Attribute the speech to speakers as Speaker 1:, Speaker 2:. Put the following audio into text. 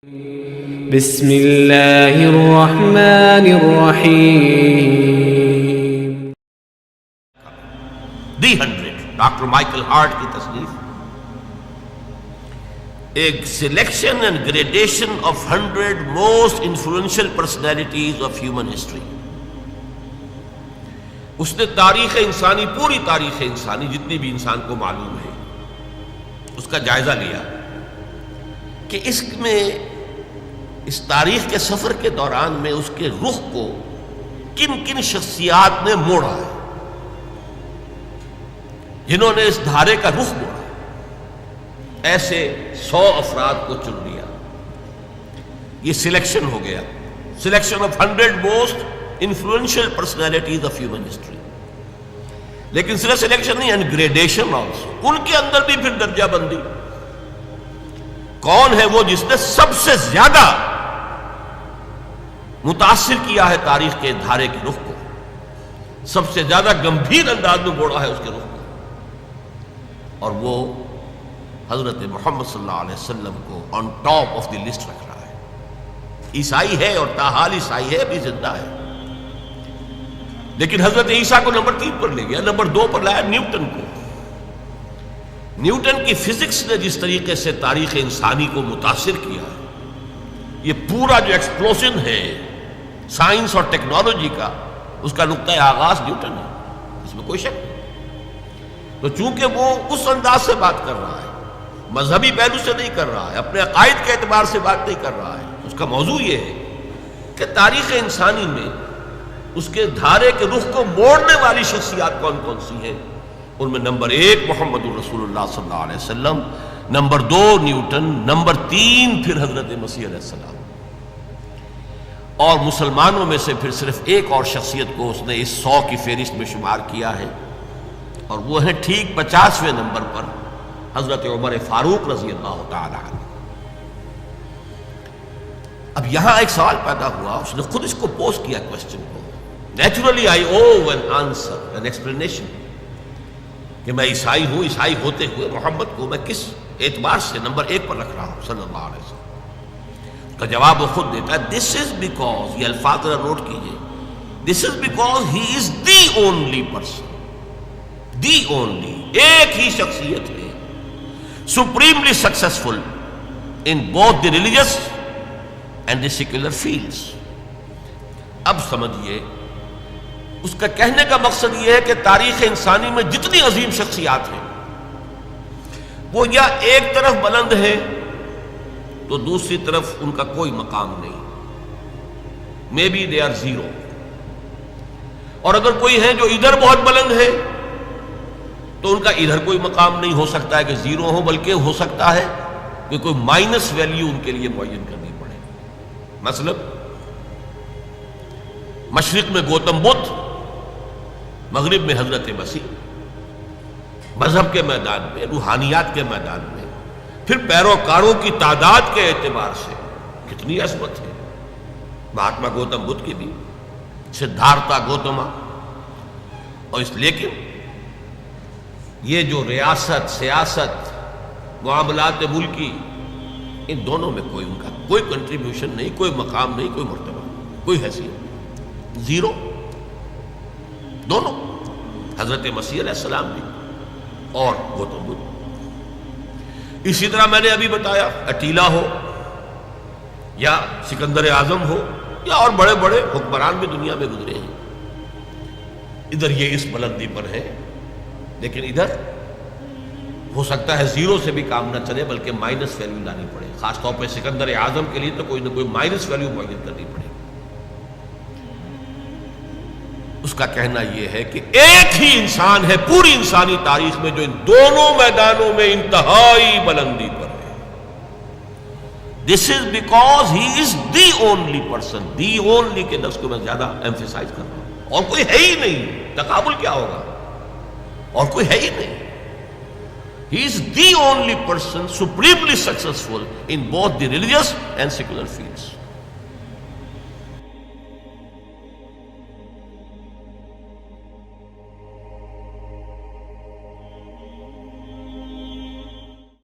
Speaker 1: بسم اللہ الرحمن الرحیم.
Speaker 2: دی 100 ڈاکٹر مائیکل ہارٹ کی تصنیف، ایک selection and gradation of 100 most influential personalities of human history. اس نے تاریخ انسانی، پوری تاریخ انسانی جتنی بھی انسان کو معلوم ہے، اس کا جائزہ لیا کہ اس میں، اس تاریخ کے سفر کے دوران میں اس کے رخ کو کن کن شخصیات نے موڑا ہے، جنہوں نے اس دھارے کا رخ موڑا. ایسے 100 افراد کو چن لیا. یہ سلیکشن ہو گیا، selection of 100 most influential personalities of human history. لیکن صرف سلیکشن نہیں، اینڈ گریڈیشن آلسو. ان کے اندر بھی پھر درجہ بندی. کون ہے وہ جس نے سب سے زیادہ متاثر کیا ہے تاریخ کے دھارے کے رخ کو، سب سے زیادہ گمبھیر انداز میں موڑا ہے اس کے رخ کو، اور وہ حضرت محمد صلی اللہ علیہ وسلم کو on top of the list رکھ رہا ہے. عیسائی ہے اور تاحال عیسائی ہے، ابھی زندہ ہے. لیکن حضرت عیسیٰ کو نمبر 3 پر لے گیا. نمبر 2 پر لایا نیوٹن کو. نیوٹن کی فزکس نے جس طریقے سے تاریخ انسانی کو متاثر کیا ہے، یہ پورا جو ایکسپلوژن ہے سائنس اور ٹیکنالوجی کا، اس کا نقطۂ آغاز نیوٹن ہے، اس میں کوئی شک نہیں. تو چونکہ وہ اس انداز سے بات کر رہا ہے، مذہبی پہلو سے نہیں کر رہا ہے، اپنے عقائد کے اعتبار سے بات نہیں کر رہا ہے، اس کا موضوع یہ ہے کہ تاریخ انسانی میں اس کے دھارے کے رخ کو موڑنے والی شخصیات کون کون سی ہیں. ان میں نمبر 1 محمد الرسول اللہ صلی اللہ علیہ وسلم، نمبر 2 نیوٹن، نمبر 3 پھر حضرت مسیح علیہ السلام. اور مسلمانوں میں سے پھر صرف ایک اور شخصیت کو اس نے اس 100 کی فہرست میں شمار کیا ہے، اور وہ ہے ٹھیک 50ویں نمبر پر حضرت عمر فاروق رضی اللہ تعالی عنہ. اب یہاں ایک سوال پیدا ہوا، اس نے خود اس کو پوز کیا کوسچن کو. Naturally I O an answer, an explanation, کہ میں عیسائی ہوں، عیسائی ہوتے ہوئے محمد کو میں کس اعتبار سے نمبر 1 پر رکھ رہا ہوں صلی اللہ علیہ وسلم. کا جواب وہ خود دیتا ہے، دس از بیکاز، یہ الفاظ ذرا نوٹ کیجئے، this is because he is the only person, the only, ایک ہی شخصیت ہے، supremely successful in both the religious and the secular fields. اب سمجھیے، اس کا کہنے کا مقصد یہ ہے کہ تاریخ انسانی میں جتنی عظیم شخصیات ہیں، وہ یا ایک طرف بلند ہیں تو دوسری طرف ان کا کوئی مقام نہیں، may be they are zero. اور اگر کوئی ہے جو ادھر بہت بلند ہے تو ان کا ادھر کوئی مقام نہیں ہو سکتا ہے کہ زیرو ہو، بلکہ ہو سکتا ہے کہ کوئی مائنس ویلیو ان کے لیے معین کرنی پڑے. مثلا مشرق میں گوتم بدھ، مغرب میں حضرت مسیح. مذہب کے میدان میں، روحانیات کے میدان میں، پھر پیروکاروں کی تعداد کے اعتبار سے کتنی عظمت ہے. مہاتما گوتم بدھ کی بھی، سدھارتھا گوتما. اور اس لیکن یہ جو ریاست، سیاست، معاملات ملکی، ان دونوں میں کوئی ان کا کوئی کنٹریبیوشن نہیں، کوئی مقام نہیں، کوئی مرتبہ، کوئی حیثیت، زیرو. دونوں، حضرت مسیح علیہ السلام بھی اور گوتم بدھ. اسی طرح میں نے ابھی بتایا، اٹیلا ہو یا سکندر اعظم ہو یا اور بڑے بڑے حکمران بھی دنیا میں گزرے ہیں. ادھر یہ اس بلندی پر ہے، لیکن ادھر ہو سکتا ہے زیرو سے بھی کام نہ چلے، بلکہ مائنس ویلیو لانی پڑے. خاص طور پہ سکندر اعظم کے لیے تو کوئی نہ کوئی مائنس ویلیو معین کرنی پڑے. اس کا کہنا یہ ہے کہ ایک ہی انسان ہے پوری انسانی تاریخ میں جو ان دونوں میدانوں میں انتہائی بلندی پر ہے. This is because he is the only person. The only کے لفظ کو میں زیادہ ایمفیسائز کر رہا ہوں. اور کوئی ہے ہی نہیں، تقابل کیا ہوگا، اور کوئی ہے ہی نہیں. He is the only person supremely successful in both the religious and secular fields.